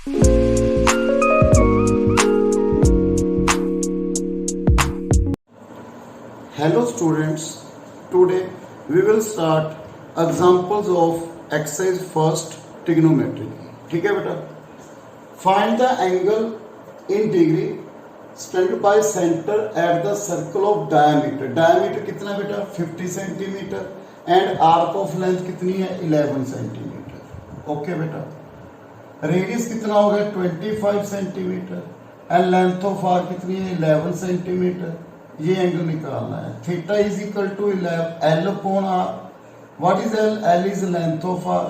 Hello students, today we will start examples of exercise first trigonometry. ठीक है बेटा, find the angle in degree stand by center at the circle of diameter. Diameter कितना बेटा 50 centimetre and arc of length कितनी है 11 centimetre. Okay बेटा, radius कितना हो गया 25 centimetre and length of arc कितनी है 11 सेंटीमीटर. ये एंगल निकालना है. Theta is equal to L upon R. What is L? L is length of R.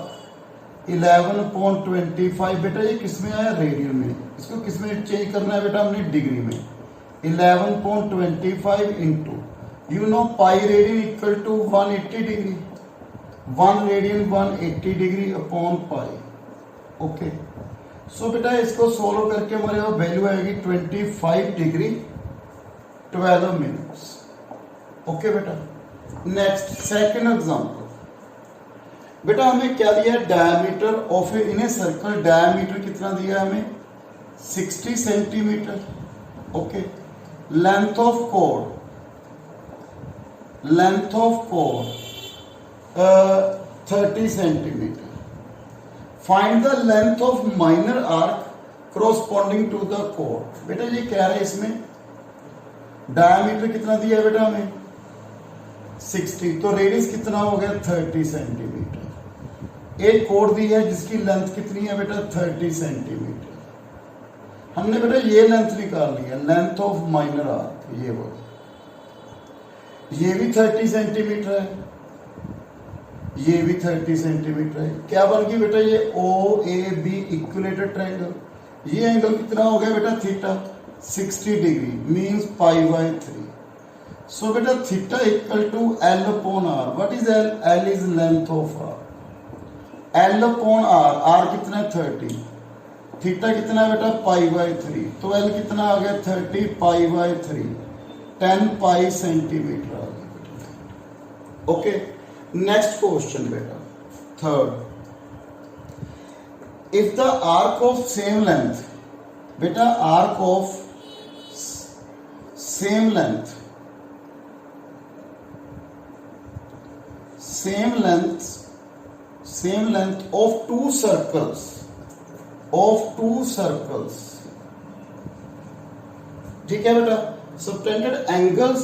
11 upon 25. बेटा ये किस में आया? रेडियन में. इसको किस में चेंज करना है बेटा? हमने डिग्री में. 11 upon 25 into you know pi radian equal to 180 degree. 1 radian 180 degree upon pi. Okay, so बेटा इसको सोल्व करके हमारे पास वैल्यू आएगी 25 डिग्री 12 मिनट्स. ओके बेटा, नेक्स्ट सेकंड एग्जांपल. बेटा हमें क्या दिया है? Diameter of in a circle. Diameter कितना दिया है हमें? 60 सेंटीमीटर. ओके, लेंथ ऑफ कोड 30 centimetre. Find the length of minor arc corresponding to the code. बेटा ये कह रहा है इसमें डायमीटर कितना दिया है बेटा हमें 60, तो रेडियस कितना हो गया 30 सेंटीमीटर. एक कोड दी है जिसकी लेंथ कितनी है बेटा 30 सेंटीमीटर. हमने बेटा ये लेंथ निकालनी है, लेंथ ऑफ माइनर आर्क. ये वो ये भी 30 सेंटीमीटर है, ये भी 30 सेंटीमीटर है. क्या बन गई बेटा? ये O A B equilateral triangle. ये एंगल कितना हो गया बेटा? Theta 60 degree means pi by 3. So बेटा theta equal to L upon R. What is L? L is length of R. L upon R. R कितना है 30. थीटा कितना है बेटा? Pi by 3. तो एल कितना आ गया 30 पाई बाय 3. 10 पाई सेंटीमीटर आ गया बेटा. ओके, नेक्स्ट क्वेश्चन बेटा third. If the arc of same length. बेटा arc of same length of two circles ठीक है बेटा. subtended angles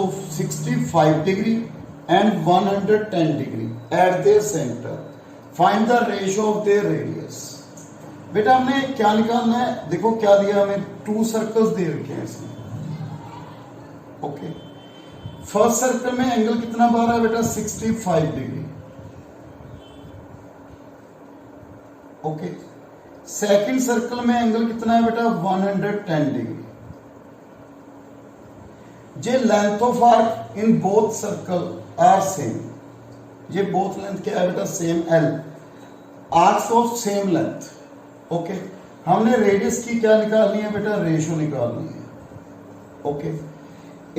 of 65 degree and 110 degree at their center. Find the ratio of their radius. बेटा हमने क्या निकालना है? देखो क्या दिया हमें, 2 सर्कल्स दे रखे हैं इसमें. ओके, फर्स्ट सर्कल में एंगल कितना बन रहा है बेटा 65 डिग्री. ओके, सेकंड सर्कल में एंगल कितना है बेटा 110 degree. The length of arc in both circle are same. ये बोथ लेंथ क्या है बेटा? Same. L arcs of same length. Okay, हमने रेडियस की क्या निकालनी है बेटा? रेशियो निकालनी है. ओके,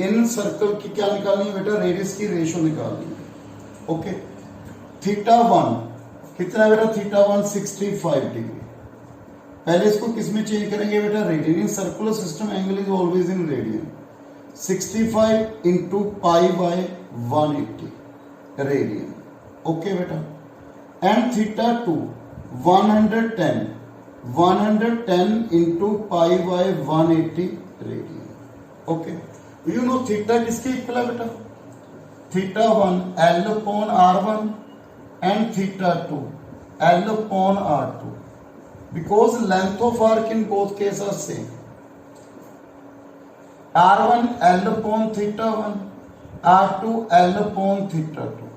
इन सर्कल की क्या निकालनी है बेटा? रेडियस की रेशियो निकालनी है. ओके, थीटा 1 कितना है बेटा? Theta 1 65 degree. पहले इसको किस में चेंज करेंगे बेटा? Radian. In circular system angle is always in radian. 65 into pi by 180 radian. Okay बेटा, and theta 2 110 into pi by 180 radian. Okay, you know theta किसके इक्वल है बेटा? Theta 1 L upon r1 and theta 2 L upon r2 because length of arc in both case are same. r1 L upon theta 1, r2 L upon theta 2.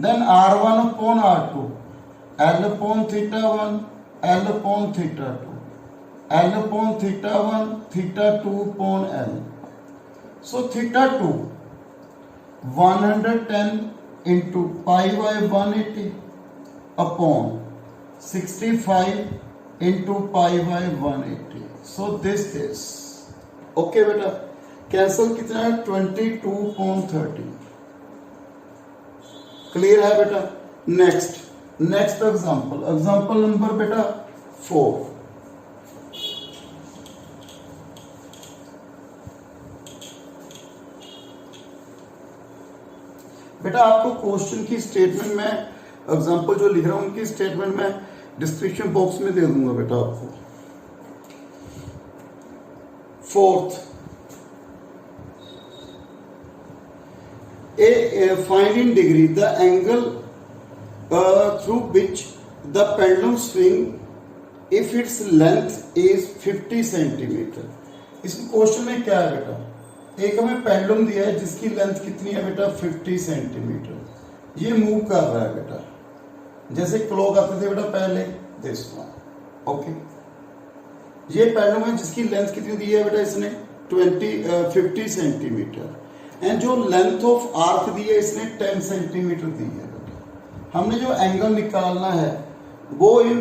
Then r1 upon r2 L upon theta 1 L upon theta 2, L upon theta 1, theta 2 upon L. So theta 2 110 into pi by 180 upon 65 into pi by 180. So this is okay बेटा. Cancel कितना है 22.30. Clear है बेटा. Next next example, example number बेटा 4। बेटा आपको question की statement में एग्जांपल जो लिख रहा हूं उनकी स्टेटमेंट में डिस्क्रिप्शन बॉक्स में दे दूंगा बेटा आपको। Fourth, find in degree the angle through which the pendulum swing if its length is 50 centimetre. इस क्वेश्चन में क्या है बेटा, एक हमें पेंडुलम दिया है जिसकी लेंथ कितनी है बेटा 50 सेंटीमीटर, ये मूव कर रहा है बेटा, जैसे क्लॉक आते थे बेटा पहले दिस वन। ओके, ये पेंडुलम है जिसकी लेंथ कितनी दी है बेटा इसने 50 सेंटीमीटर, एंड जो लेंथ ऑफ आर्क दी है इसने 10 सेंटीमीटर दी है बेटा। हमने जो एंगल निकालना है वो इन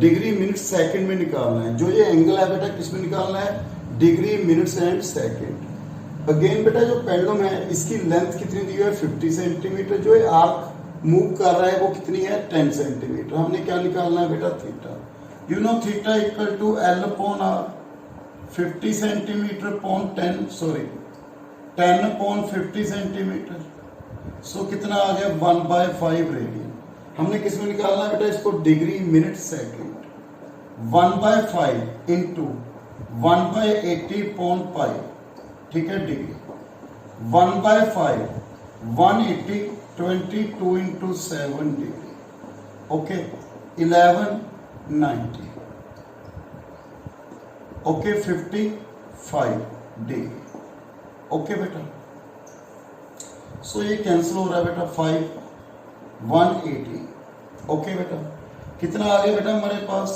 डिग्री मिनट सेकंड में निकालना है। जो ये एंगल है बेटा किस में निकालना है, degree minutes and second. Again बेटा जो पेंडुलम है इसकी लेंथ कितनी दी है 50 सेंटीमीटर, जो ये आर्क मूव कर रहा है वो कितनी है 10 सेंटीमीटर। हमने क्या निकालना है बेटा theta. You know theta equal to L upon R, 50 centimetre upon 10 upon 50 centimetre, so कितना आ गया 1/5 रेडियन। हमने किस में निकालना है बेटा इसको, degree minute second. 1/5 into 1/80 upon pi, ठीक है degree. 1/5 180, 22 into 7 degree. Okay 1190। Okay 55 degree. Okay बेटा, सो ये कैंसिल हो रहा है बेटा 5 180। ओके बेटा, कितना आ गया बेटा हमारे पास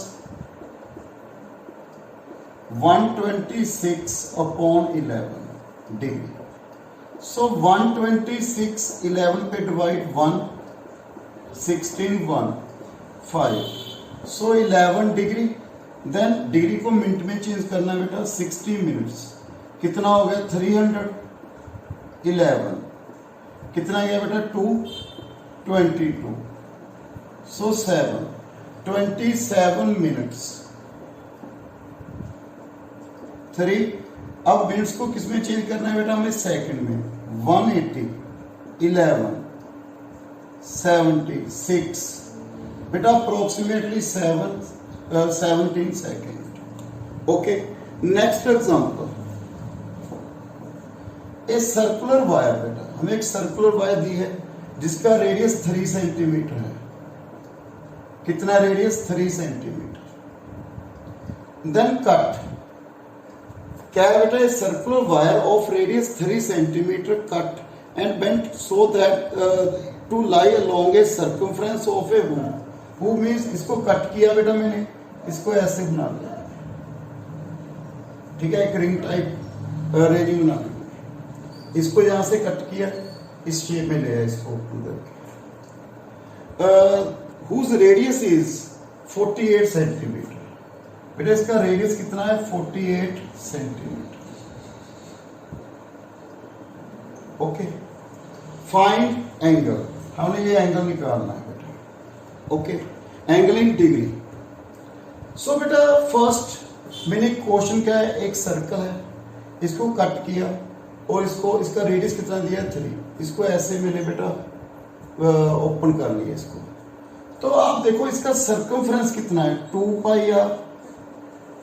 126 अपॉन 11 डिग्री। सो 126 11 पे डिवाइड 1 16 1 5, सो 11 डिग्री। देन डिग्री को मिनट में चेंज करना है बेटा 60 मिनट्स, कितना हो गया 311, कितना गया बेटा 222, सो 27 मिनट्स 3। अब मिनट्स को किस में चेंज करना है बेटा हमें सेकंड में, 180 11 76 बेटा approximately 17 second. Okay next example, ए सर्कुलर वायर बेटा, हमें एक सर्कुलर वायर दी है जिसका रेडियस 3 सेंटीमीटर है। कितना रेडियस 3 सेंटीमीटर। देन कट, क्या है बेटा, a circular wire of radius 3 centimetre cut and bent so that to lie along a circumference of a hoop. Hoop means इसको कट किया बेटा मैंने, इसको ऐसे बना दिया, ठीक है, एक रिंग टाइप रेजिंग बना दी, इसको यहां से कट किया, इस शेप में ले आया इसको उधर। Whose radius is 48 centimetre. बेटा इसका रेडियस कितना है 48 सेंटीमीटर। ओके फाइंड एंगल, हमने ये एंगल निकालना है बेटा। Okay angle in degree. So बेटा फर्स्ट मैंने क्वेश्चन क्या है, एक सर्कल है, इसको कट किया और इसको, इसका रेडियस कितना दिया 3, इसको ऐसे मैंने बेटा ओपन कर लिया इसको। तो आप देखो इसका सर्कमफ्रेंस कितना है 2 पाई या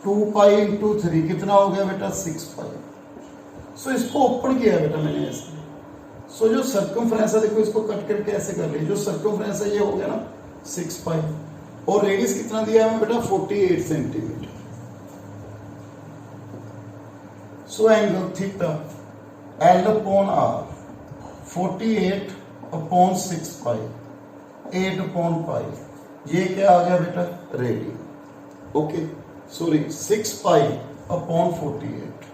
2 पाई इंटू 3 कितना हो गया बेटा 6 पाई। सो इसको ओपन किया बेटा मैंने ऐसे। सो जो सर्कमफ्रेंस है देखो इसको कट करके ऐसे कर लिया, जो सर्कमफ्रेंस है ये हो गया ना 6 पाई, और रेडियस कितना दिया है बेटा 48 centimetre. So angle theta L upon R 48 upon 6 पाई 8 अपॉन पाई, ये क्या आ गया बेटा radian. Okay sorry 6 pi upon 48,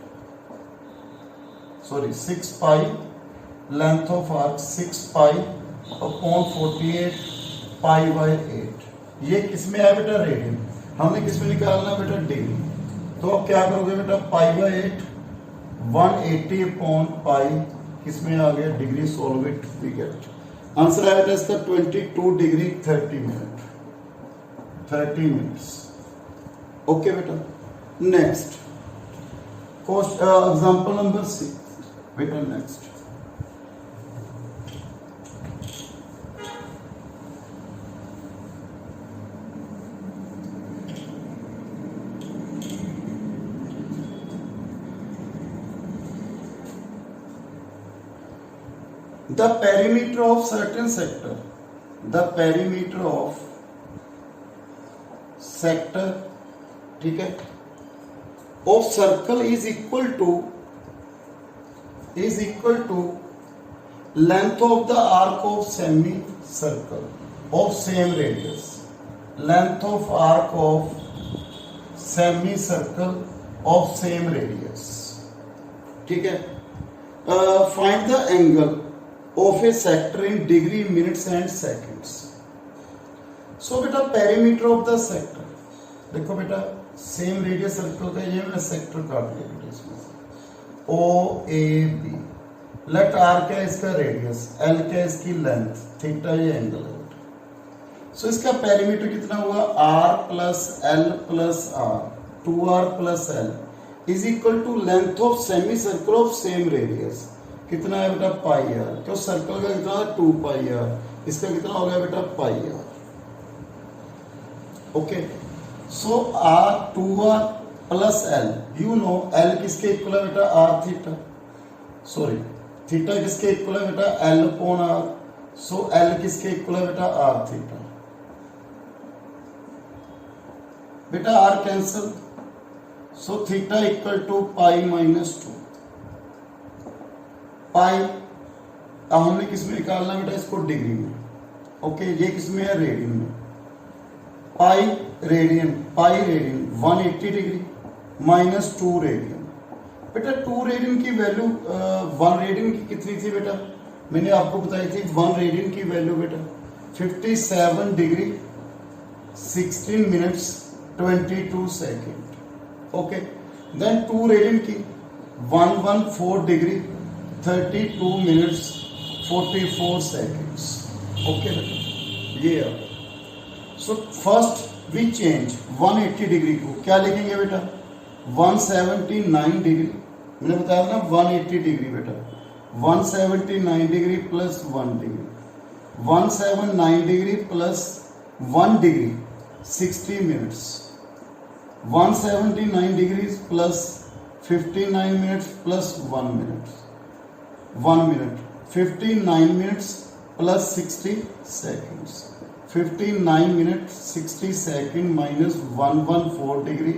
sorry 6 pi length of arc 6 pi upon 48 pi by 8, ये किस में है बेटा रेडियन। हमने किस में निकालना है बेटा डिग्री। तो अब क्या करोगे बेटा पाई बाय 8 180 अपॉन पाई, किस में आ गया degree, solve it we get answer आया बेटा इसका 22 डिग्री 30 मिनट्स। ओके बेटा, नेक्स्ट एग्जाम्पल नंबर 6 बेटा। Next the perimeter of certain sector, the perimeter of sector, ठीक है, of circle is equal to length of the arc of semicircle of same radius, length of arc of semicircle of same radius, ठीक है। find the angle of a sector in degree, minutes and seconds. So बेटा perimeter of the sector, देखो बेटा same radius circle का ये मैंने sector काट दिया बेटा इसमें से O A B, let R क्या है इसका रेडियस, L क्या है इसकी लेंथ, थीटा ये एंगल है बेटा। सो इसका पेरीमीटर कितना हुआ R plus L plus R, 2R plus L is equal to length of semicircle of same radius, कितना है बेटा पाई आर, क्यों सर्कल का कितना है 2 पाई आर, इसका कितना हो गया बेटा pi r. Okay, so r 2r plus l, you know l किसके इक्वल है बेटा आर थीटा, सॉरी थीटा किसके इक्वल है बेटा l upon r, so l किसके इक्वल है बेटा आर थीटा। बेटा r cancel, so theta equal two pi minus 2 pi. अब हमने किस में निकालना बेटा इसको डिग्री में। ओके, ये किस में है रेडियन में, pi radian 180 degree minus 2 radian. बेटा 2 रेडियन की वैल्यू 1 रेडियन की कितनी थी बेटा, मैंने आपको बताई थी 1 रेडियन की वैल्यू बेटा 57 degree 16 minutes 22 second. Okay, then 2 radian की 114 डिग्री 32 मिनट्स 44 सेकेंड्स। ओके बेटा, ये है। So first we change 180 degree को क्या लिखेंगे बेटा 179 डिग्री, मैंने बताया ना 180 डिग्री बेटा 179 degree plus 1 degree, 179 degree plus 1 degree 60 minutes, 179 degree plus 59 minutes plus 1 minute 59 minutes plus 60 seconds, 59 minute 60 second minus 114 degree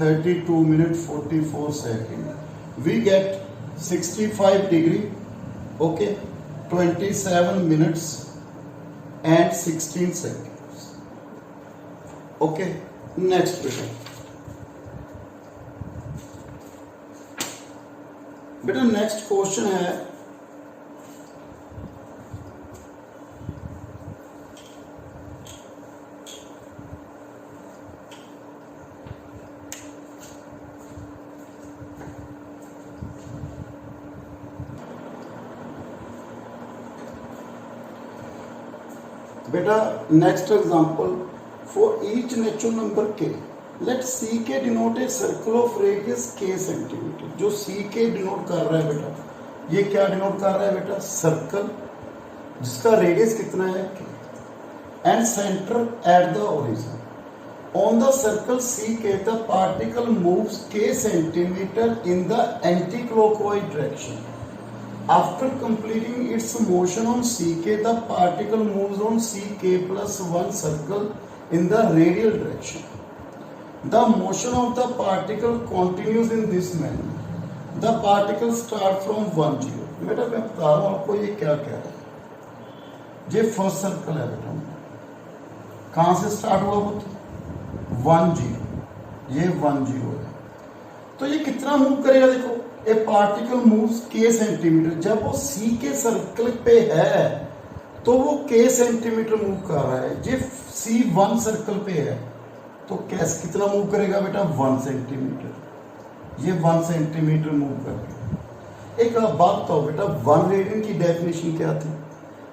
32 minute 44 second, we get 65 degree. Okay, 27 minutes and 16 seconds. Okay, next बेटा next question है बेटा next example for each natural number K let C K denote a circle of radius के centimetre. जो सी K denote कर रहा है बेटा, ये क्या डिनोट कर रहा है बेटा सर्कल जिसका रेडियस कितना है k, and centre at the origin on the circle C के the particle moves k centimetre in the anticlockwise direction. After completing its motion on CK, the particle moves on CK plus 1 circle in the radial direction. The motion of the particle continues in this manner. The particle start from 1 0. बेटा मैं बता रहा हूँ आपको ये क्या कह रहा है। ये फर्स्ट सर्कल है बेटा, कहाँ से स्टार्ट हुआ वो 1 0, ये 1 0 है। तो ये कितना मूव करेगा देखो, ए पार्टिकल मूव्स के सेंटीमीटर, जब वो सी के सर्कल पे है तो वो के सेंटीमीटर मूव कर रहा है। जब सी 1 सर्कल पे है तो कैसे कितना मूव करेगा बेटा 1 सेंटीमीटर, ये 1 सेंटीमीटर मूव करेगा। एक बात बताओ बेटा 1 रेडियन की डेफिनेशन क्या थी,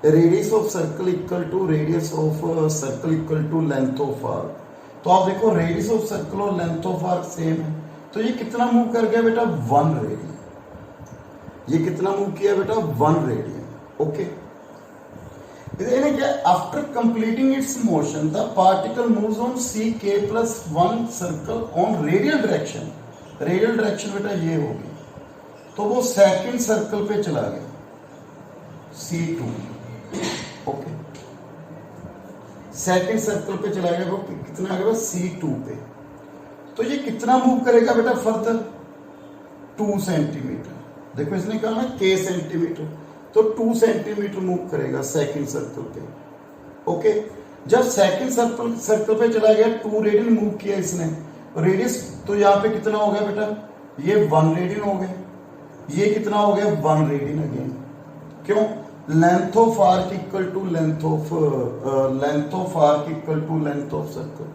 radius of circle equal to radius of circle equal to length of arc. तो आप देखो रेडियस ऑफ सर्कल और लेंथ ऑफ आर्क सेम है, तो ये कितना मूव कर गया बेटा 1 रेडियन। ये कितना मूव किया बेटा 1 रेडियन। ओके, यानी क्या after completing it's motion the particle moves on ck+1 circle on radial direction. Radial direction बेटा ये होगी, तो वो सेकंड सर्कल पे चला गया C2। ओके, सेकंड सर्कल पे चला गया, वो कितना आ गया C2 पे। तो ये कितना मूव करेगा बेटा फर्दर 2 सेंटीमीटर। देखो इसने कहा ना k सेंटीमीटर, तो 2 सेंटीमीटर मूव करेगा सेकंड सर्कल पे। ओके, जब सेकंड सर्कल पे चला गया 2 रेडियन मूव किया इसने, रेडियस तो यहाँ पे कितना हो गया बेटा, ये 1 रेडियन हो गया, ये कितना हो गया 1 रेडियन अगेन। क्यों, length of arc equal to length of arc equal to length of circle,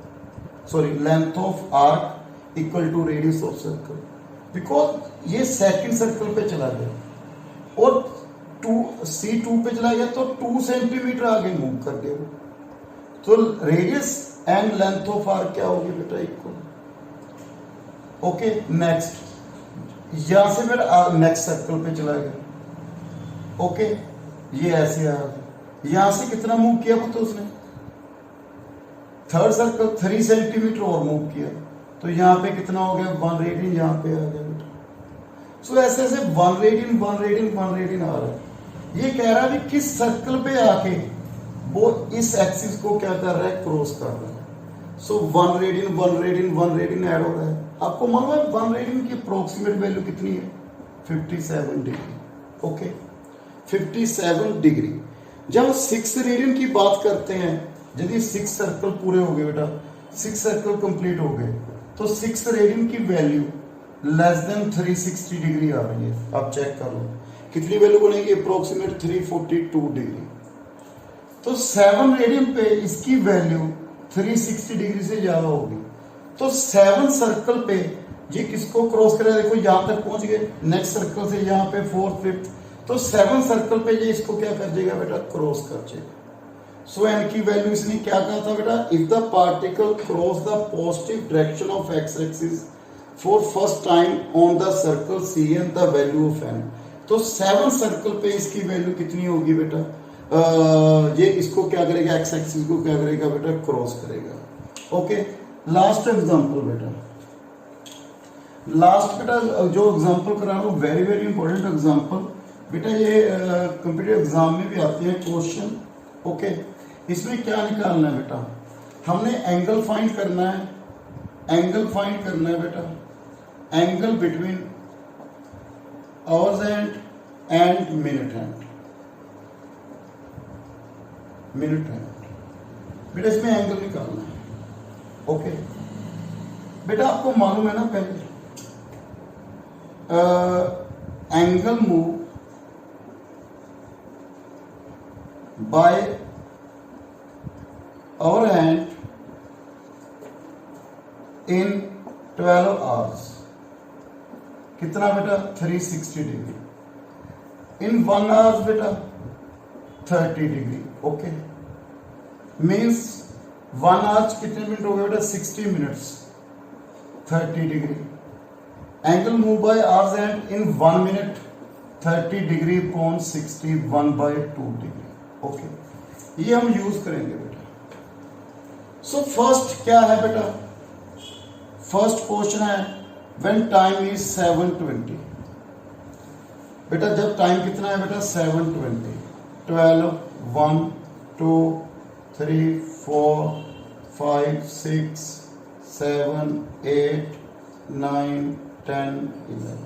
sorry length of arc equal to radius of circle, because ये सेकंड सर्कल पे चला गया और C2 पे चला गया, तो 2 सेंटीमीटर आगे मूव कर गया। तो radius and length of arc क्या होगी बेटा इक्वल। ओके, नेक्स्ट यहां से फिर नेक्स्ट सर्कल पे चला गया। ओके, ये ऐसे आ गया, यहां से कितना मूव किया तो उसने थर्ड सर्कल 3 सेंटीमीटर और मूव किया, तो यहां पे कितना हो गया 1 रेडियन, यहां पे आ गया बेटा। सो ऐसे ऐसे 1 रेडियन 1 रेडियन 1 रेडियन आ रहा है। ये कह रहा है किस सर्कल पे आके वो इस एक्सिस को क्या कर रहा है, क्रॉस कर रहा है। सो 1 रेडियन 1 रेडियन 1 रेडियन ऐड हो रहा है। आपको मालूम है 1 रेडियन की अप्रोक्सीमेट वैल्यू कितनी है 57 डिग्री। Okay, 57 degree. जब 6 रेडियन की बात करते हैं, यदि 6 सर्कल पूरे हो गए बेटा, 6 सर्कल कंप्लीट हो गए, तो 6 रेडियन की वैल्यू लेस देन 360 डिग्री आ रही है। आप चेक कर लो कितनी वैल्यू बनेगी, अप्रोक्सीमेट 342 डिग्री। तो 7 रेडियन पे इसकी वैल्यू 360 डिग्री से ज्यादा होगी। तो 7 सर्कल पे ये किसको क्रॉस करेगा, देखो यहां तक पहुंच गए, नेक्स्ट सर्कल से यहाँ पे 4th 5th, तो 7 सर्कल पे ये इसको क्या कर देगा बेटा, क्रॉस कर देगा। सो एन की वैल्यू इसने क्या कहा था बेटा, if the particle cross the positive direction of X axis for first time on the circle C N the value of N. तो 7 सर्कल पे इसकी वैल्यू कितनी होगी बेटा, ये इसको क्या करेगा, एक्स एक्सिस को क्या करेगा बेटा, क्रॉस करेगा। ओके, लास्ट एग्जांपल बेटा, लास्ट बेटा जो एग्जांपल करा रहा हूं वेरी वेरी इंपॉर्टेंट एग्जांपल बेटा, ये कंप्यूटर एग्जाम में भी आते हैं क्वेश्चन। ओके, इसमें क्या निकालना है बेटा, हमने एंगल फाइंड करना है, एंगल फाइंड करना है बेटा, angle between hours and minute hand, minute hand बेटा, इसमें एंगल निकालना है। ओके बेटा, आपको मालूम है ना पहले angle move by hour hand in 12 hours, कितना बेटा 360 डिग्री, इन 1 आवर्स बेटा 30 डिग्री। ओके, मीन्स 1 आवर्स कितने मिनट हो गए बेटा, 60 minutes, 30 degree. Angle move by hours and in 1 minute 30 degree upon 60 1/2 degree. Okay, ये हम यूज करेंगे बेटा। सो फर्स्ट क्या है बेटा, फर्स्ट क्वेश्चन है व्हेन टाइम इज 7:20। बेटा जब टाइम कितना है बेटा 7:20, 12 1 2 3 4 5 6 7 8 9 10 11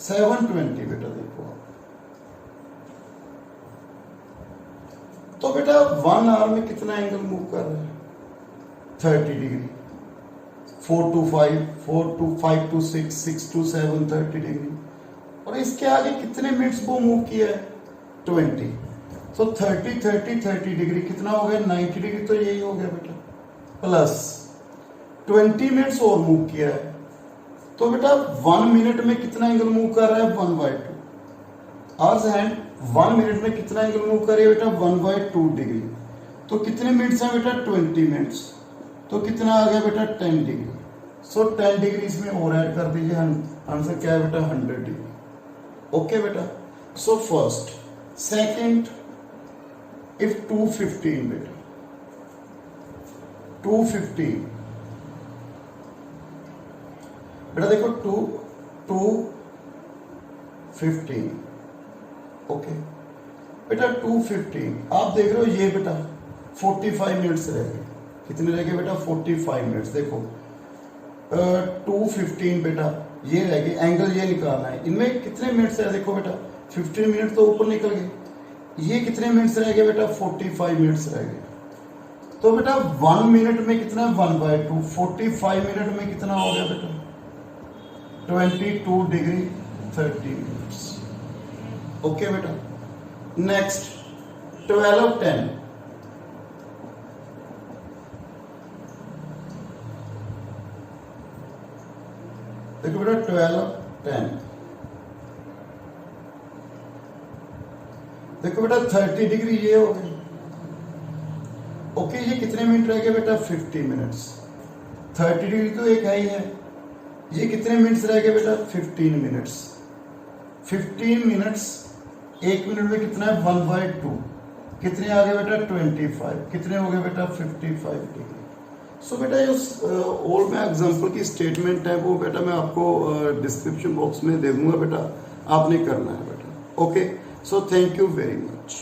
7:20 बेटा देखो आप। तो बेटा 1 आवर में कितना एंगल मूव कर रहा है 30 degree, 4 to 5 4 to 5 to 6 6 to 7 30 degree, और इसके आगे कितने मिनट्स वो मूव किया है 20। तो 30 30 30 डिग्री कितना हो गया 90 डिग्री, तो यही हो गया बेटा, प्लस 20 मिनट्स और मूव किया है, तो बेटा 1 मिनट में कितना एंगल मूव कर रहा है 1/2। आज हैंड 1 मिनट में कितना एंगल मूव करे बेटा 1/2 डिग्री। तो कितने मिनट्स हैं बेटा 20 मिनट्स। तो कितना आ गया बेटा 10 डिग्री। सो 10 डिग्री इसमें और ऐड कर दीजिए। आंसर क्या है बेटा 100 डिग्री। ओके बेटा। सो फर्स्ट सेकंड इफ 215 बेटा 215 बेटा देखो 215 ओके बेटा 215 आप देख रहे हो ये बेटा 45 मिनट्स रह गए। कितने रह गए बेटा 45 मिनट्स। देखो 215 बेटा ये रह गए, एंगल ये निकालना है। इनमें कितने मिनट्स है देखो बेटा 15 मिनट तो ऊपर निकल गए। ये कितने मिनट्स रह गए बेटा 45 मिनट्स रह गए। तो बेटा 1 मिनट में कितना 1/2 45 मिनट में कितना हो गया बेटा 22 डिग्री 30 मिनट्स। ओके बेटा। नेक्स्ट 12:10 देखो बेटा 12:10 देखो बेटा 30 डिग्री ये हो गई। ओके ये कितने मिनट रह गए बेटा 50 मिनट्स। 30 डिग्री तो एक है ही है। ये कितने मिनट्स रह गए बेटा 15 मिनट्स। 15 मिनट्स 1 मिनट में कितना है 1/2 कितने आ गए बेटा 25 कितने हो गए बेटा 55 डिग्री। सो बेटा जो और मैं एग्जांपल की स्टेटमेंट है वो बेटा मैं आपको डिस्क्रिप्शन बॉक्स में दे दूंगा बेटा, आपने करना है बेटा। Okay so thank you very much.